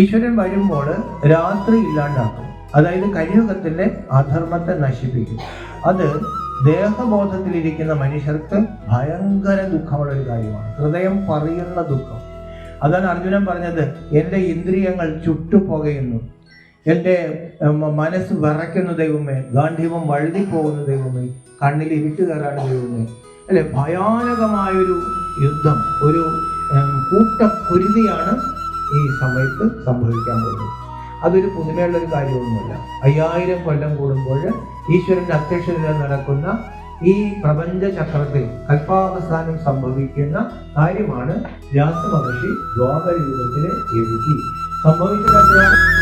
ഈശ്വരൻ വരുമ്പോൾ രാത്രി ഇല്ലാണ്ടാക്കും. അതായത് കലിയുഗത്തിന്റെ അധർമ്മത്തെ നശിപ്പിക്കും. അത് ദേഹബോധത്തിലിരിക്കുന്ന മനുഷ്യർക്ക് ഭയങ്കര ദുഃഖമുള്ള ഒരു കാര്യമാണ്. ഹൃദയം പറയുന്ന ദുഃഖം. അതാണ് അർജുനൻ പറഞ്ഞത്, എൻ്റെ ഇന്ദ്രിയങ്ങൾ ചുട്ടുപുകയുന്നു, എൻ്റെ മനസ്സ് വിറയ്ക്കുന്നു ദൈവമേ, ഗാന്ധീവം വഴുതിപ്പോകുന്ന ദൈവമേ, കണ്ണിൽ ഇരുട്ട് കയറാണ് ദൈവമേ. അല്ലെ, ഭയാനകമായൊരു യുദ്ധം, ഒരു കൂട്ടക്കുരുതിയാണ് ഈ സമയത്ത് സംഭവിക്കാൻ പോകുന്നത്. അതൊരു പുതുമയുള്ളൊരു കാര്യമൊന്നുമല്ല. 5000 കൊല്ലം കൂടുമ്പോൾ ഈശ്വരൻ്റെ അധ്യക്ഷതയിൽ നടക്കുന്ന ഈ പ്രപഞ്ച ചക്രത്തിൽ കൽപ്പാവസാനം സംഭവിക്കുന്ന കാര്യമാണ് വ്യാസ മഹർഷി ദ്വാപര യുഗത്തിൽ എഴുതി സംഭവിക്കുന്നത്.